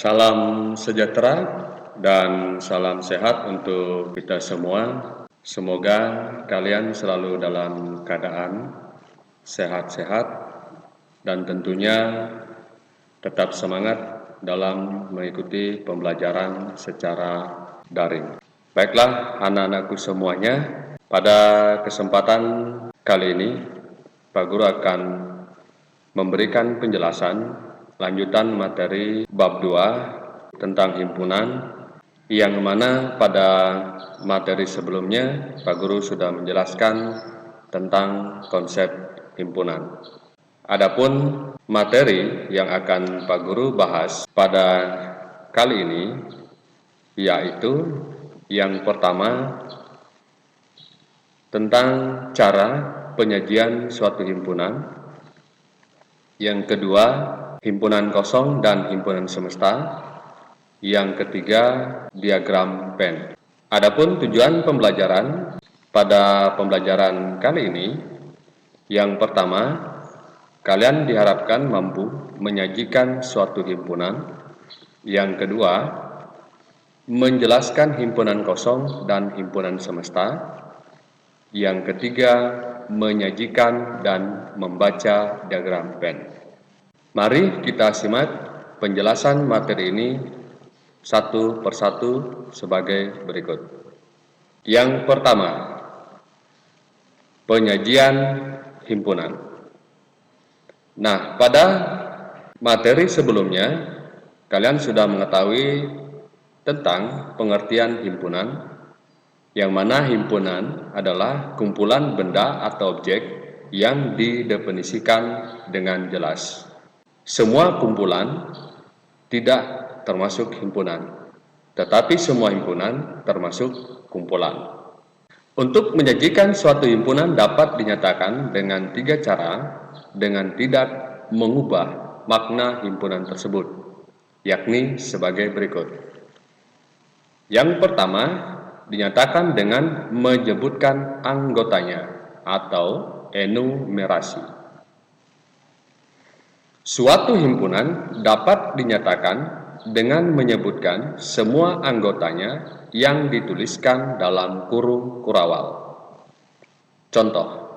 Salam sejahtera dan salam sehat untuk kita semua. Semoga kalian selalu dalam keadaan sehat-sehat dan tentunya tetap semangat dalam mengikuti pembelajaran secara daring. Baiklah anak-anakku semuanya, pada kesempatan kali ini Pak Guru akan memberikan penjelasan lanjutan materi bab 2 tentang himpunan, yang mana pada materi sebelumnya Pak Guru sudah menjelaskan tentang konsep himpunan. Adapun materi yang akan Pak Guru bahas pada kali ini yaitu yang pertama tentang cara penyajian suatu himpunan, yang kedua himpunan kosong dan himpunan semesta, yang ketiga diagram Venn. Adapun tujuan pembelajaran pada pembelajaran kali ini, yang pertama, kalian diharapkan mampu menyajikan suatu himpunan. Yang kedua, menjelaskan himpunan kosong dan himpunan semesta. Yang ketiga, menyajikan dan membaca diagram Venn. Mari kita simak penjelasan materi ini satu persatu sebagai berikut. Yang pertama, penyajian himpunan. Nah, pada materi sebelumnya kalian sudah mengetahui tentang pengertian himpunan, yang mana himpunan adalah kumpulan benda atau objek yang didefinisikan dengan jelas. Semua kumpulan tidak termasuk himpunan, tetapi semua himpunan termasuk kumpulan. Untuk menyajikan suatu himpunan dapat dinyatakan dengan 3 cara dengan tidak mengubah makna himpunan tersebut, yakni sebagai berikut. Yang pertama, dinyatakan dengan menyebutkan anggotanya atau enumerasi. Suatu himpunan dapat dinyatakan dengan menyebutkan semua anggotanya yang dituliskan dalam kurung kurawal. Contoh,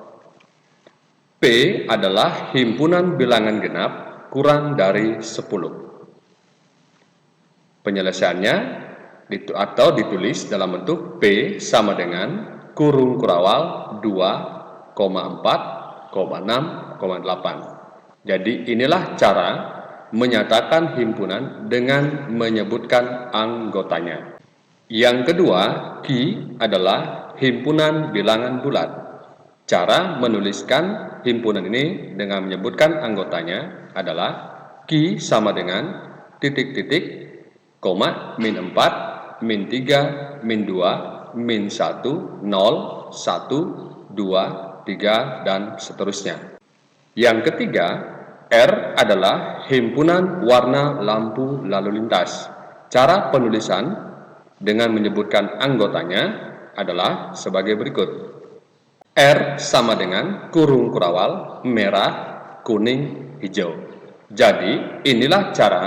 P adalah himpunan bilangan genap kurang dari 10. Penyelesaiannya atau ditulis dalam bentuk P sama dengan kurung kurawal 2,4,6,8. Jadi inilah cara menyatakan himpunan dengan menyebutkan anggotanya. Yang kedua, Q adalah himpunan bilangan bulat. Cara menuliskan himpunan ini dengan menyebutkan anggotanya adalah Q sama dengan titik-titik, koma, min 4, min 3, min 2, min 1, 0, 1, 2, 3, dan seterusnya. Yang ketiga, R adalah himpunan warna lampu lalu lintas. Cara penulisan dengan menyebutkan anggotanya adalah sebagai berikut. R sama dengan kurung kurawal merah, kuning, hijau. Jadi inilah cara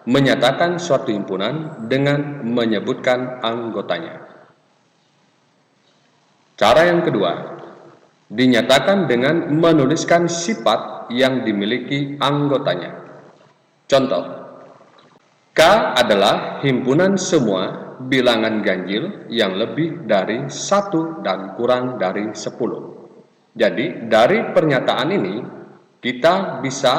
menyatakan suatu himpunan dengan menyebutkan anggotanya. Cara yang kedua, dinyatakan dengan menuliskan sifat yang dimiliki anggotanya. Contoh, K adalah himpunan semua bilangan ganjil yang lebih dari 1 dan kurang dari 10. Jadi dari pernyataan ini kita bisa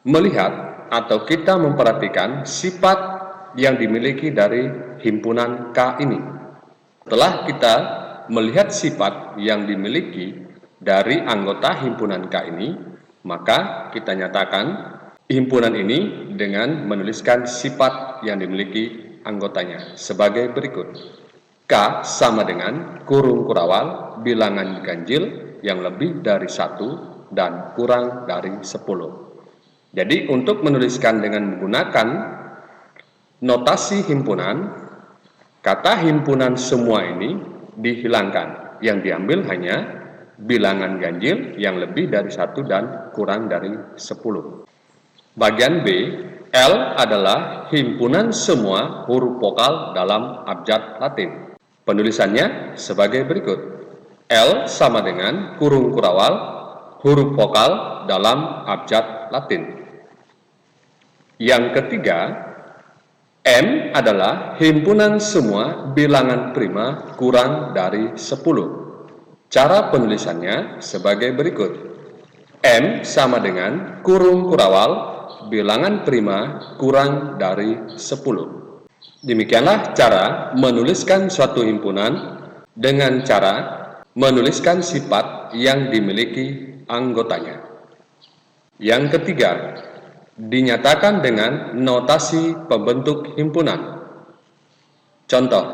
melihat atau kita memperhatikan sifat yang dimiliki dari himpunan K ini. Setelah kita melihat sifat yang dimiliki dari anggota himpunan K ini, maka kita nyatakan himpunan ini dengan menuliskan sifat yang dimiliki anggotanya sebagai berikut. K sama dengan kurung kurawal bilangan ganjil yang lebih dari 1 dan kurang dari 10. Jadi untuk menuliskan dengan menggunakan notasi himpunan, kata himpunan semua ini dihilangkan, yang diambil hanya bilangan ganjil yang lebih dari 1 dan kurang dari 10. Bagian B, L adalah himpunan semua huruf vokal dalam abjad Latin. Penulisannya sebagai berikut. L sama dengan kurung kurawal huruf vokal dalam abjad Latin. Yang ketiga, M adalah himpunan semua bilangan prima kurang dari 10. Cara penulisannya sebagai berikut. M sama dengan kurung kurawal bilangan prima kurang dari 10. Demikianlah cara menuliskan suatu himpunan dengan cara menuliskan sifat yang dimiliki anggotanya. Yang ketiga, dinyatakan dengan notasi pembentuk himpunan. Contoh.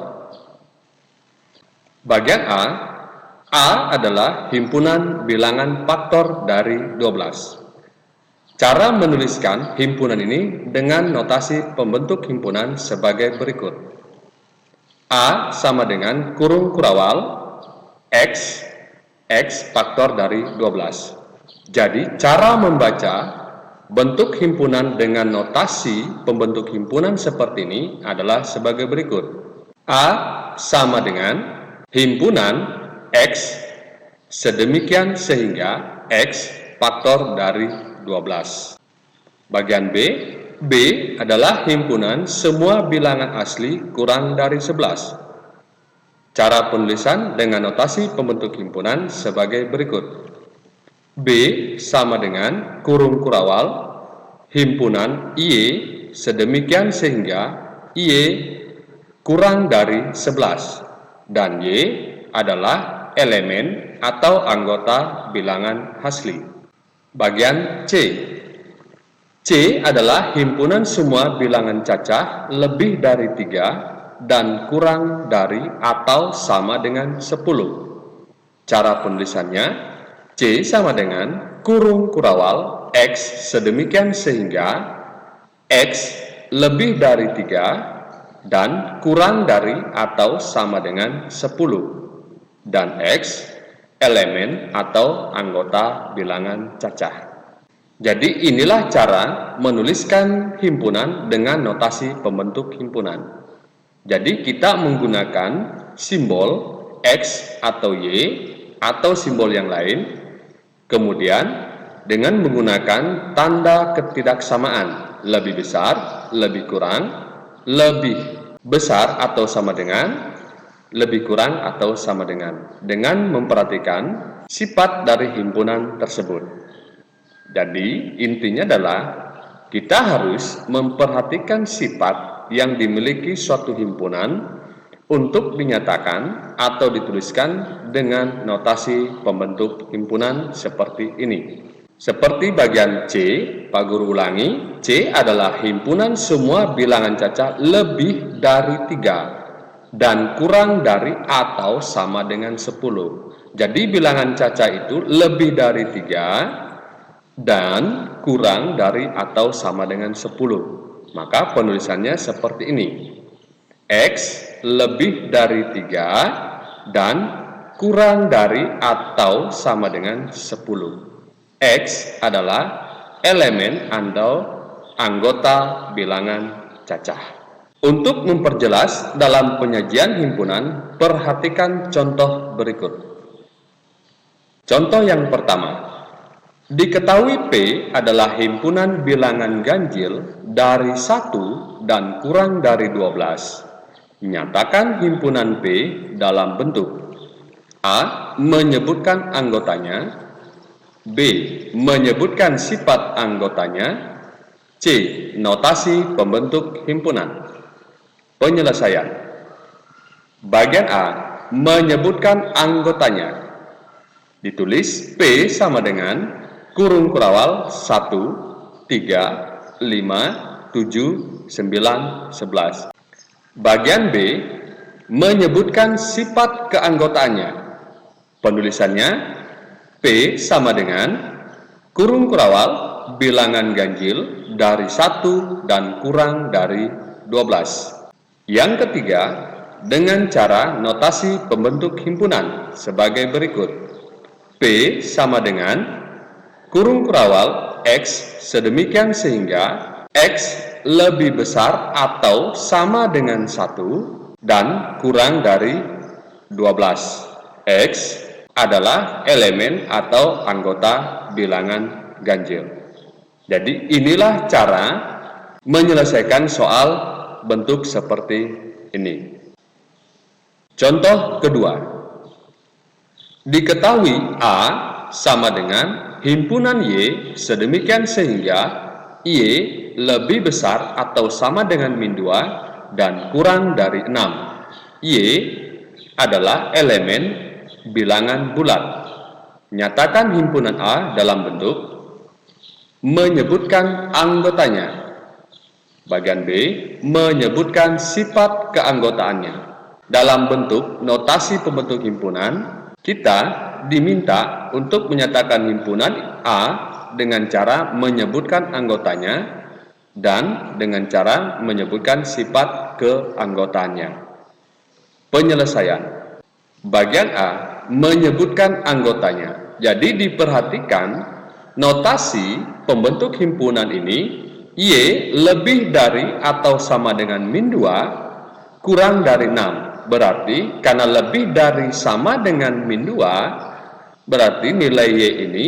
Bagian A adalah himpunan bilangan faktor dari 12. Cara menuliskan himpunan ini dengan notasi pembentuk himpunan sebagai berikut. A sama dengan kurung kurawal X faktor dari 12. Jadi, cara membaca bentuk himpunan dengan notasi pembentuk himpunan seperti ini adalah sebagai berikut. A sama dengan himpunan X sedemikian sehingga X faktor dari 12. Bagian B adalah himpunan semua bilangan asli kurang dari 11. Cara penulisan dengan notasi pembentuk himpunan sebagai berikut. B sama dengan kurung kurawal himpunan Y sedemikian sehingga Y kurang dari 11 dan Y adalah elemen atau anggota bilangan asli. Bagian C adalah himpunan semua bilangan cacah lebih dari 3 dan kurang dari atau sama dengan 10. Cara penulisannya C sama dengan kurung kurawal X sedemikian sehingga X lebih dari 3 dan kurang dari atau sama dengan 10 dan X elemen atau anggota bilangan cacah. Jadi inilah cara menuliskan himpunan dengan notasi pembentuk himpunan. Jadi kita menggunakan simbol X atau Y atau simbol yang lain. Kemudian dengan menggunakan tanda ketidaksamaan, lebih besar, lebih kurang, lebih besar atau sama dengan, lebih kurang atau sama dengan memperhatikan sifat dari himpunan tersebut. Jadi intinya adalah kita harus memperhatikan sifat yang dimiliki suatu himpunan untuk dinyatakan atau dituliskan dengan notasi pembentuk himpunan seperti ini. Seperti bagian C, Pak Guru ulangi, C adalah himpunan semua bilangan cacah lebih dari 3 dan kurang dari atau sama dengan 10. Jadi bilangan cacah itu lebih dari 3 dan kurang dari atau sama dengan 10. Maka penulisannya seperti ini. X lebih dari 3 dan kurang dari atau sama dengan 10. X adalah elemen atau anggota bilangan cacah. Untuk memperjelas dalam penyajian himpunan, perhatikan contoh berikut. Contoh yang pertama. Diketahui P adalah himpunan bilangan ganjil dari 1 dan kurang dari 12. Nyatakan himpunan P dalam bentuk A. Menyebutkan anggotanya, B. Menyebutkan sifat anggotanya, C. Notasi pembentuk himpunan. Penyelesaian. Bagian A. Menyebutkan anggotanya. Ditulis P sama dengan kurung kurawal 1, 3, 5, 7, 9, 11. Bagian B menyebutkan sifat keanggotaannya. Penulisannya P sama dengan kurung kurawal bilangan ganjil dari 1 dan kurang dari 12. Yang ketiga, dengan cara notasi pembentuk himpunan sebagai berikut. P sama dengan kurung kurawal X sedemikian sehingga X lebih besar atau sama dengan 1 dan kurang dari 12. X adalah elemen atau anggota bilangan ganjil. Jadi inilah cara menyelesaikan soal bentuk seperti ini. Contoh kedua, diketahui A sama dengan himpunan Y sedemikian sehingga Y lebih besar atau sama dengan min 2 dan kurang dari 6. Y adalah elemen bilangan bulat. Nyatakan himpunan A dalam bentuk menyebutkan anggotanya. Bagian B, menyebutkan sifat keanggotaannya. Dalam bentuk notasi pembentuk himpunan, kita diminta untuk menyatakan himpunan A dengan cara menyebutkan anggotanya dan dengan cara menyebutkan sifat keanggotaannya. Penyelesaian. Bagian A, menyebutkan anggotanya. Jadi diperhatikan notasi pembentuk himpunan ini, Y lebih dari atau sama dengan min 2 kurang dari 6. Berarti karena lebih dari sama dengan min 2, berarti nilai Y ini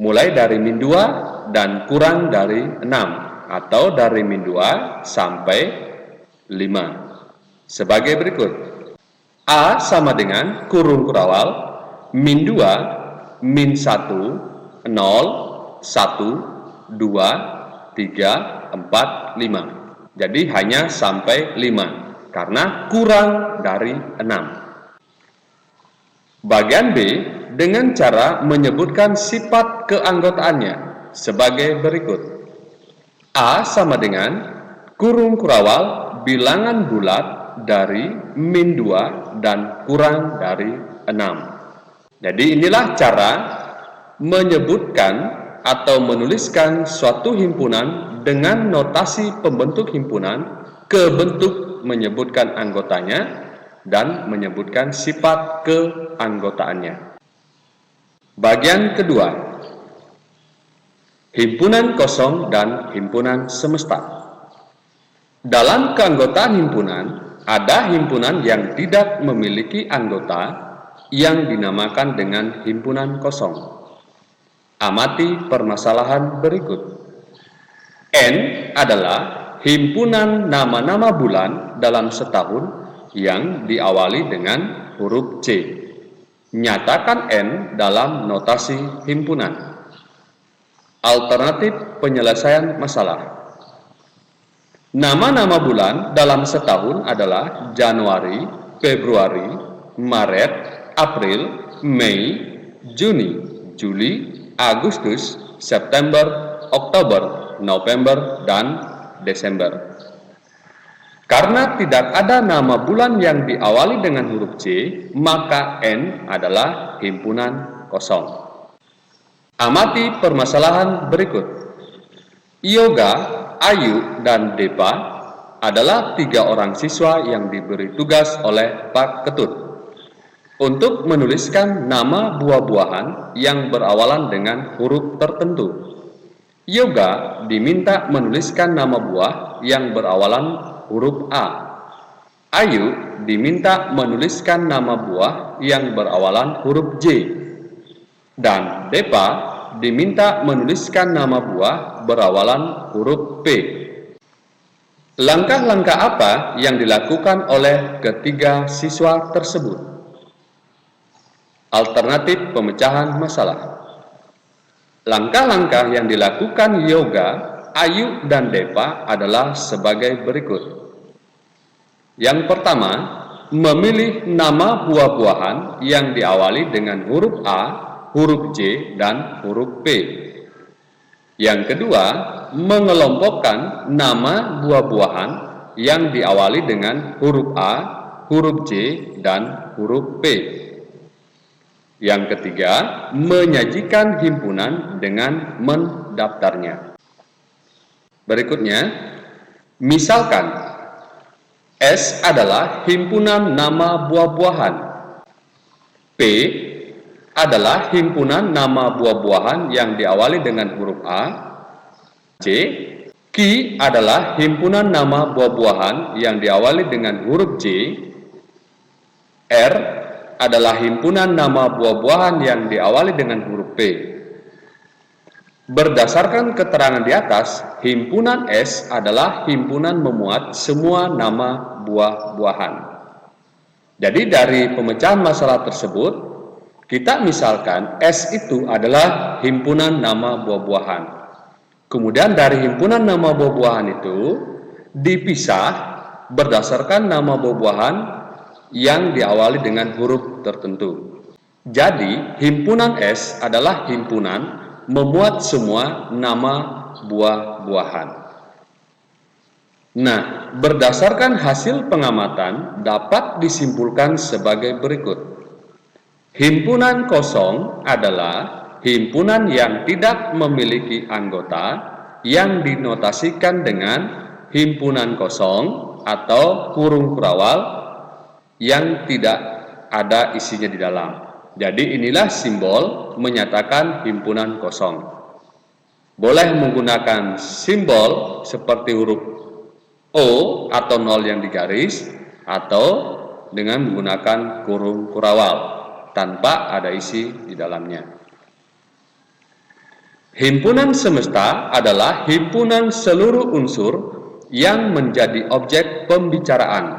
mulai dari min 2 dan kurang dari 6 atau dari min 2 sampai 5. Sebagai berikut. A sama dengan kurung kurawal min 2, min 1, 0, 1, 2, 3, 4, 5. Jadi hanya sampai 5 karena kurang dari 6. Bagian B dengan cara menyebutkan sifat keanggotaannya sebagai berikut. A sama dengan kurung kurawal bilangan bulat dari min 2 dan kurang dari 6. Jadi inilah cara menyebutkan atau menuliskan suatu himpunan dengan notasi pembentuk himpunan ke bentuk menyebutkan anggotanya dan menyebutkan sifat keanggotaannya. Bagian kedua, himpunan kosong dan himpunan semesta. Dalam keanggotaan himpunan, ada himpunan yang tidak memiliki anggota yang dinamakan dengan himpunan kosong. Amati permasalahan berikut. N adalah himpunan nama-nama bulan dalam setahun yang diawali dengan huruf C. Nyatakan N dalam notasi himpunan. Alternatif penyelesaian masalah. Nama-nama bulan dalam setahun adalah Januari, Februari, Maret, April, Mei, Juni, Juli, Agustus, September, Oktober, November, dan Desember. Karena tidak ada nama bulan yang diawali dengan huruf C, maka N adalah himpunan kosong. Amati permasalahan berikut. Yoga, Ayu, dan Depa adalah 3 orang siswa yang diberi tugas oleh Pak Ketut untuk menuliskan nama buah-buahan yang berawalan dengan huruf tertentu. Yoga diminta menuliskan nama buah yang berawalan huruf A. Ayu diminta menuliskan nama buah yang berawalan huruf J. Dan Depa diminta menuliskan nama buah berawalan huruf P. Langkah-langkah apa yang dilakukan oleh ketiga siswa tersebut? Alternatif pemecahan masalah. Langkah-langkah yang dilakukan Yoga, Ayu, dan Depa adalah sebagai berikut. Yang pertama, memilih nama buah-buahan yang diawali dengan huruf A, huruf J, dan huruf P. Yang kedua, mengelompokkan nama buah-buahan yang diawali dengan huruf A, huruf J, dan huruf P. Yang ketiga, menyajikan himpunan dengan mendaftarnya. Berikutnya, misalkan S adalah himpunan nama buah-buahan. P adalah himpunan nama buah-buahan yang diawali dengan huruf A. C, Q Ki adalah himpunan nama buah-buahan yang diawali dengan huruf J. R adalah himpunan nama buah-buahan yang diawali dengan huruf P. Berdasarkan keterangan di atas, himpunan S adalah himpunan memuat semua nama buah-buahan. Jadi dari pemecahan masalah tersebut, kita misalkan S itu adalah himpunan nama buah-buahan. Kemudian dari himpunan nama buah-buahan itu dipisah berdasarkan nama buah-buahan yang diawali dengan huruf tertentu. Jadi himpunan S adalah himpunan memuat semua nama buah-buahan. Nah, berdasarkan hasil pengamatan dapat disimpulkan sebagai berikut. Himpunan kosong adalah himpunan yang tidak memiliki anggota yang dinotasikan dengan himpunan kosong atau kurung kurawal yang tidak ada isinya di dalam. Jadi inilah simbol menyatakan himpunan kosong. Boleh menggunakan simbol seperti huruf O atau 0 yang digaris, atau dengan menggunakan kurung kurawal tanpa ada isi di dalamnya. Himpunan semesta adalah himpunan seluruh unsur yang menjadi objek pembicaraan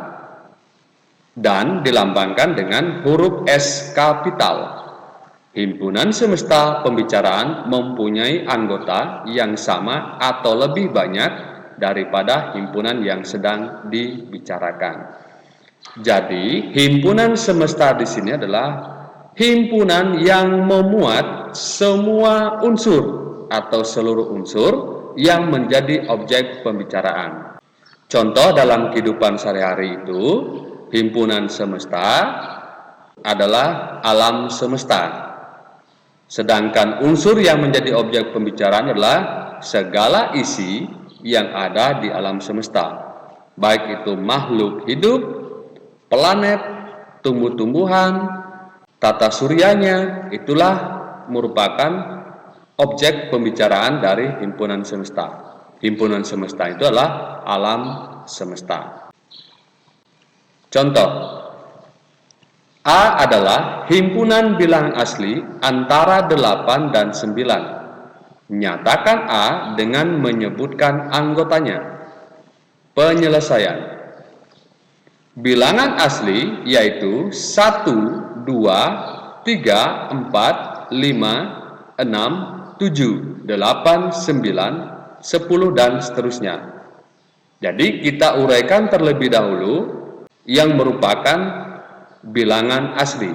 dan dilambangkan dengan huruf S kapital. Himpunan semesta pembicaraan mempunyai anggota yang sama atau lebih banyak daripada himpunan yang sedang dibicarakan. Jadi, himpunan semesta di sini adalah himpunan yang memuat semua unsur atau seluruh unsur yang menjadi objek pembicaraan. Contoh dalam kehidupan sehari-hari itu, himpunan semesta adalah alam semesta. Sedangkan unsur yang menjadi objek pembicaraan adalah segala isi yang ada di alam semesta. Baik itu makhluk hidup, planet, tumbuh-tumbuhan, tata suryanya, itulah merupakan objek pembicaraan dari himpunan semesta. Himpunan semesta itu adalah alam semesta. Contoh, A adalah himpunan bilangan asli antara 8 dan 9. Nyatakan A dengan menyebutkan anggotanya. Penyelesaian. Bilangan asli yaitu 1, 2, 3, 4, 5, 6, 7, 8, 9, 10, dan seterusnya. Jadi kita uraikan terlebih dahulu yang merupakan bilangan asli.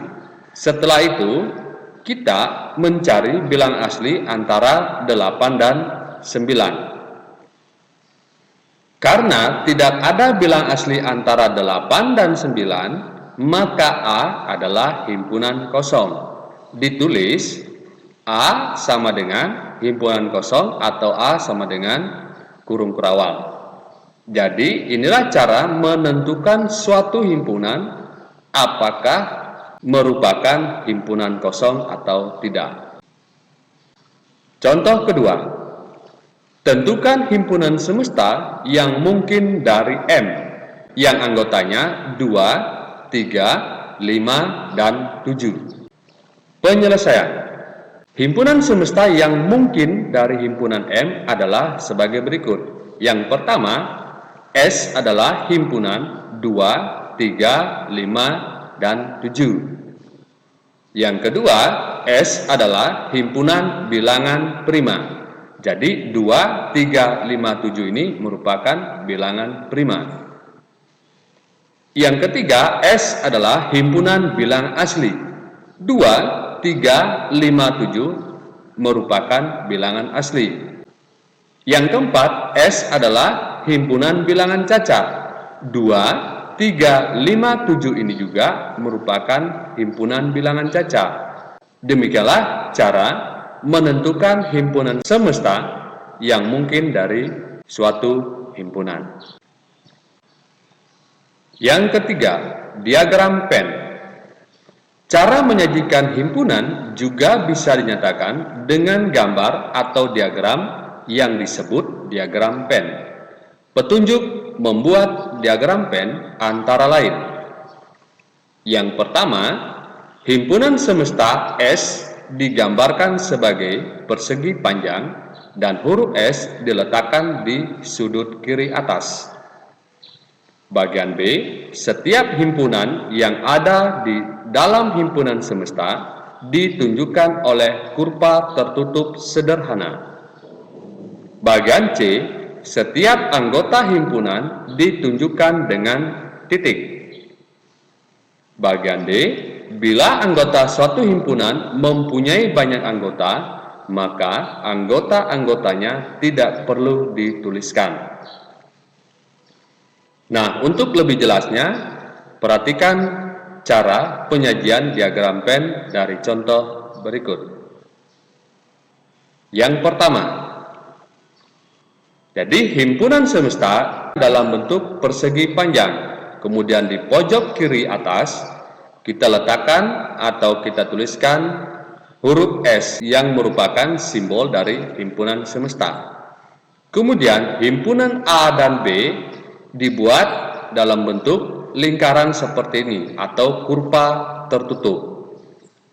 Setelah itu kita mencari bilangan asli antara 8 dan 9. Karena tidak ada bilangan asli antara 8 dan 9, maka A adalah himpunan kosong. Ditulis A sama dengan himpunan kosong atau A sama dengan kurung kurawal. Jadi inilah cara menentukan suatu himpunan apakah merupakan himpunan kosong atau tidak. Contoh kedua, tentukan himpunan semesta yang mungkin dari M, yang anggotanya 2, 3, 5, dan 7. Penyelesaian. Himpunan semesta yang mungkin dari himpunan M adalah sebagai berikut. Yang pertama, S adalah himpunan 2, 3, 5, dan 7. Yang kedua, S adalah himpunan bilangan prima. Jadi 2, 3, 5, 7 ini merupakan bilangan prima. Yang ketiga, S adalah himpunan bilangan asli. 2, 3, 5, 7 merupakan bilangan asli. Yang keempat, S adalah himpunan bilangan cacat. 2, 3, 5, 7 ini juga merupakan himpunan bilangan cacat. Demikianlah cara menentukan himpunan semesta yang mungkin dari suatu himpunan. Yang ketiga, diagram Venn. Cara menyajikan himpunan juga bisa dinyatakan dengan gambar atau diagram yang disebut diagram Venn. Petunjuk membuat diagram Venn antara lain. Yang pertama, himpunan semesta S digambarkan sebagai persegi panjang dan huruf S diletakkan di sudut kiri atas. Bagian B, setiap himpunan yang ada di dalam himpunan semesta ditunjukkan oleh kurva tertutup sederhana. Bagian C, setiap anggota himpunan ditunjukkan dengan titik. Bagian D, bila anggota suatu himpunan mempunyai banyak anggota, maka anggota-anggotanya tidak perlu dituliskan. Nah, untuk lebih jelasnya, perhatikan cara penyajian diagram Venn dari contoh berikut. Yang pertama, jadi himpunan semesta dalam bentuk persegi panjang, kemudian di pojok kiri atas kita letakkan atau kita tuliskan huruf S yang merupakan simbol dari himpunan semesta. Kemudian himpunan A dan B dibuat dalam bentuk lingkaran seperti ini atau kurva tertutup.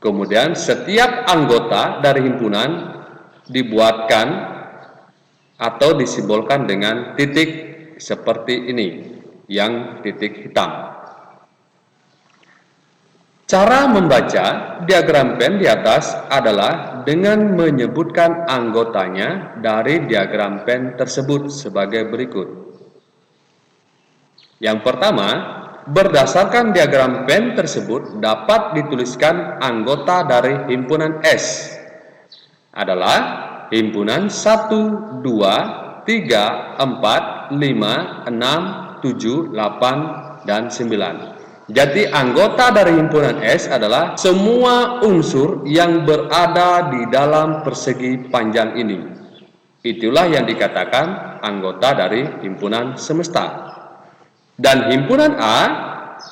Kemudian setiap anggota dari himpunan dibuatkan atau disimbolkan dengan titik seperti ini, yang titik hitam. Cara membaca diagram Venn di atas adalah dengan menyebutkan anggotanya dari diagram Venn tersebut sebagai berikut. Yang pertama, berdasarkan diagram Venn tersebut dapat dituliskan anggota dari himpunan S adalah himpunan 1, 2, 3, 4, 5, 6, 7, 8, dan 9. Jadi anggota dari himpunan S adalah semua unsur yang berada di dalam persegi panjang ini. Itulah yang dikatakan anggota dari himpunan semesta. Dan himpunan A,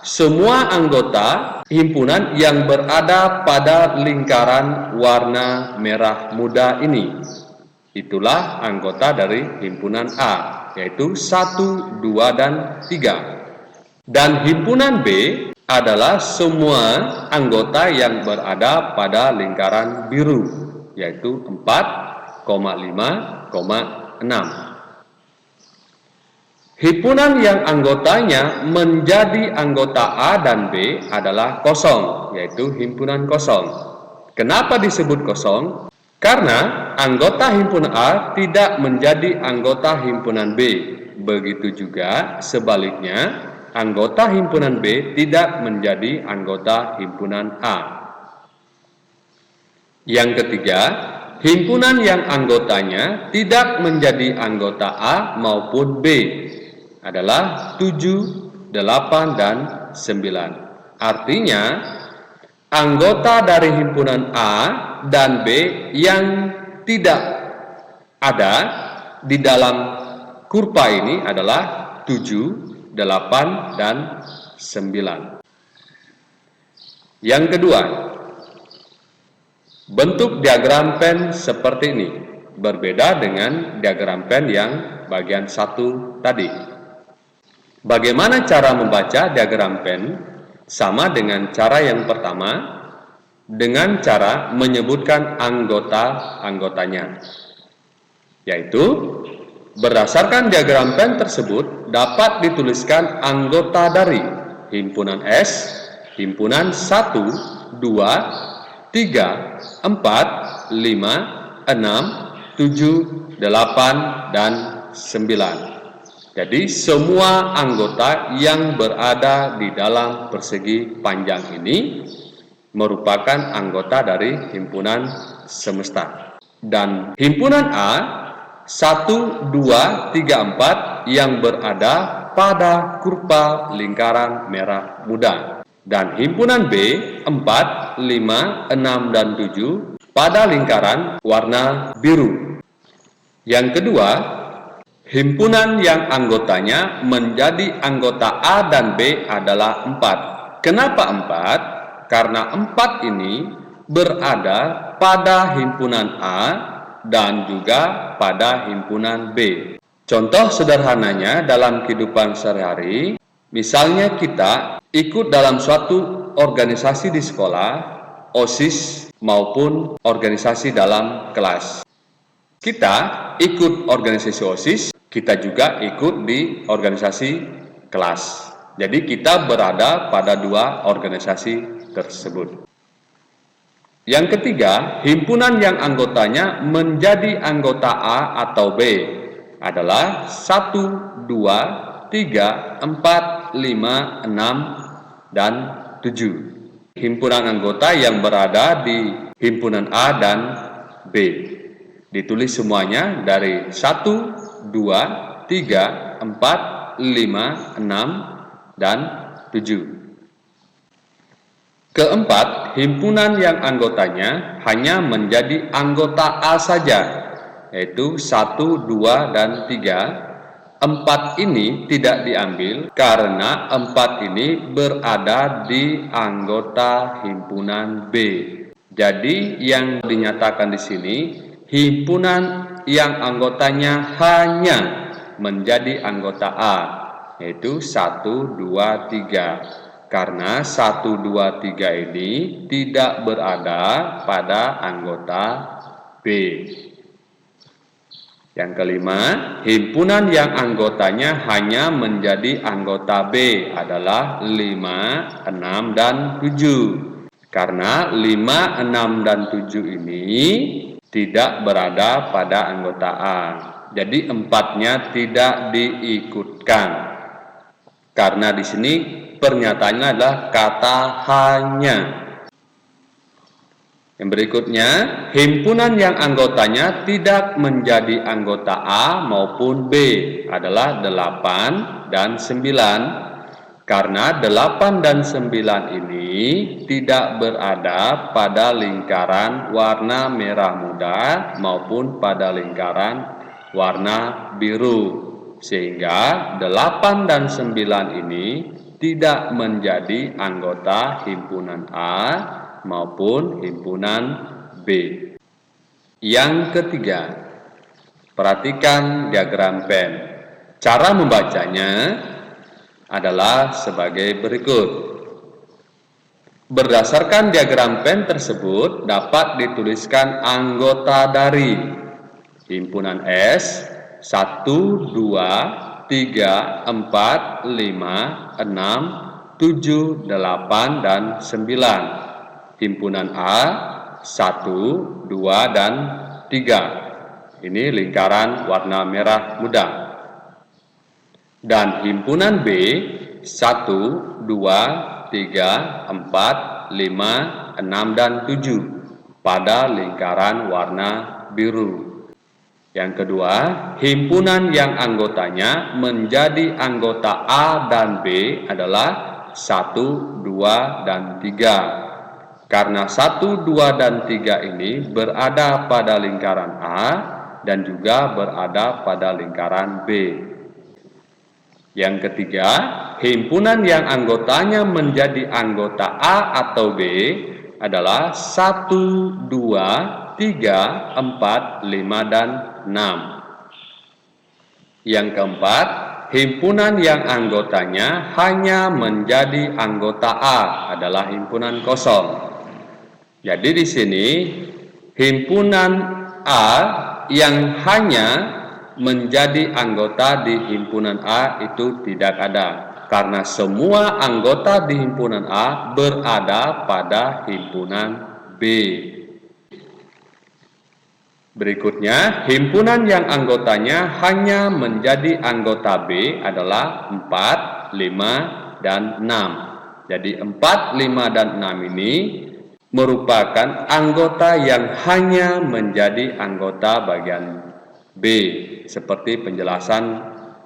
semua anggota himpunan yang berada pada lingkaran warna merah muda ini. Itulah anggota dari himpunan A, yaitu 1, 2, dan 3. Dan himpunan B adalah semua anggota yang berada pada lingkaran biru, yaitu 4, 5, 6. Himpunan yang anggotanya menjadi anggota A dan B adalah kosong, yaitu himpunan kosong. Kenapa disebut kosong? Karena anggota himpunan A tidak menjadi anggota himpunan B. Begitu juga sebaliknya, anggota himpunan B tidak menjadi anggota himpunan A. Yang ketiga, himpunan yang anggotanya tidak menjadi anggota A maupun B adalah 7, 8, dan 9. Artinya, anggota dari himpunan A dan B yang tidak ada di dalam kurva ini adalah 7, 8, dan 9. Yang kedua, bentuk diagram Venn seperti ini, berbeda dengan diagram Venn yang bagian 1 tadi. Bagaimana cara membaca diagram Venn? Sama dengan cara yang pertama, dengan cara menyebutkan anggota-anggotanya. Yaitu, berdasarkan diagram Venn tersebut dapat dituliskan anggota dari himpunan S, himpunan 1, 2, 3, 4, 5, 6, 7, 8, dan 9. Jadi semua anggota yang berada di dalam persegi panjang ini merupakan anggota dari himpunan semesta. Dan himpunan A 1, 2, 3, 4 yang berada pada kurva lingkaran merah muda. Dan himpunan B 4, 5, 6, dan 7 pada lingkaran warna biru. Yang kedua, himpunan yang anggotanya menjadi anggota A dan B adalah 4. Kenapa 4? Karena 4 ini berada pada himpunan A dan juga pada himpunan B. Contoh sederhananya dalam kehidupan sehari-hari, misalnya kita ikut dalam suatu organisasi di sekolah, OSIS maupun organisasi dalam kelas. Kita ikut organisasi OSIS, kita juga ikut di organisasi kelas. Jadi kita berada pada dua organisasi tersebut. Yang ketiga, himpunan yang anggotanya menjadi anggota A atau B adalah 1, 2, 3, 4, 5, 6, dan 7. Himpunan anggota yang berada di himpunan A dan B. Ditulis semuanya dari 1, 2, 3, 4, 5, 6, dan 7. Keempat, himpunan yang anggotanya hanya menjadi anggota A saja, yaitu 1, 2, dan 3. 4 ini tidak diambil karena 4 ini berada di anggota himpunan B. Jadi yang dinyatakan di sini, himpunan yang anggotanya hanya menjadi anggota A, yaitu 1, 2, 3. Karena 1, 2, 3 ini tidak berada pada anggota B. Yang kelima, himpunan yang anggotanya hanya menjadi anggota B adalah 5, 6, dan 7. Karena 5, 6, dan 7 ini tidak berada pada anggota A. Jadi 4-nya tidak diikutkan. Karena di sini pernyataannya adalah kata hanya. Yang berikutnya, himpunan yang anggotanya tidak menjadi anggota A maupun B adalah 8 dan 9. Karena 8 dan 9 ini tidak berada pada lingkaran warna merah muda maupun pada lingkaran warna biru. Sehingga 8 dan 9 ini tidak menjadi anggota himpunan A maupun himpunan B. Yang ketiga, perhatikan diagram pen. Cara membacanya adalah sebagai berikut. Berdasarkan diagram pen tersebut dapat dituliskan anggota dari himpunan S 1, 2, 3, 4, 5, 6, 7, 8, dan 9. Himpunan A 1, 2, dan 3. Ini lingkaran warna merah muda. Dan himpunan B 1, 2, 3, 4, 5, 6, dan 7 pada lingkaran warna biru. Yang kedua, himpunan yang anggotanya menjadi anggota A dan B adalah 1, 2, dan 3. Karena 1, 2, dan 3 ini berada pada lingkaran A dan juga berada pada lingkaran B. Yang ketiga, himpunan yang anggotanya menjadi anggota A atau B adalah 1, 2, 3, 4, 5, dan 6. Yang keempat, himpunan yang anggotanya hanya menjadi anggota A adalah himpunan kosong. Jadi di sini himpunan A yang hanya menjadi anggota di himpunan A itu tidak ada. Karena semua anggota di himpunan A berada pada himpunan B. Berikutnya, himpunan yang anggotanya hanya menjadi anggota B adalah 4, 5, dan 6. Jadi 4, 5, dan 6 ini merupakan anggota yang hanya menjadi anggota bagian B, seperti penjelasan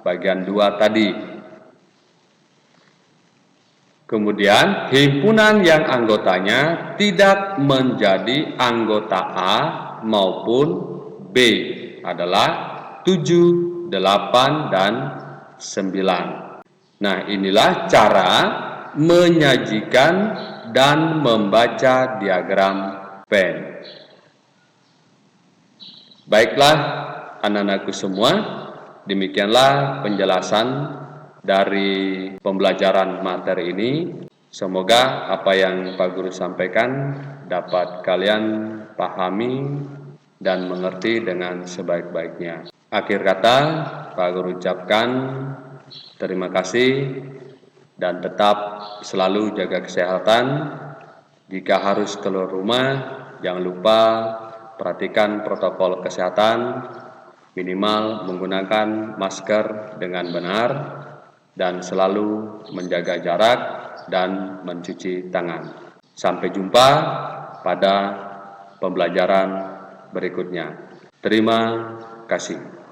bagian 2 tadi. Kemudian, himpunan yang anggotanya tidak menjadi anggota A maupun B adalah 7, 8, dan 9. Nah, inilah cara menyajikan dan membaca diagram pen. Baiklah, anak-anakku semua, demikianlah penjelasan dari pembelajaran materi ini. Semoga apa yang Pak Guru sampaikan dapat kalian pahami dan mengerti dengan sebaik-baiknya. Akhir kata, Pak Guru ucapkan terima kasih dan tetap selalu jaga kesehatan. Jika harus keluar rumah, jangan lupa perhatikan protokol kesehatan, minimal menggunakan masker dengan benar, dan selalu menjaga jarak dan mencuci tangan. Sampai jumpa pada pembelajaran berikutnya. Terima kasih.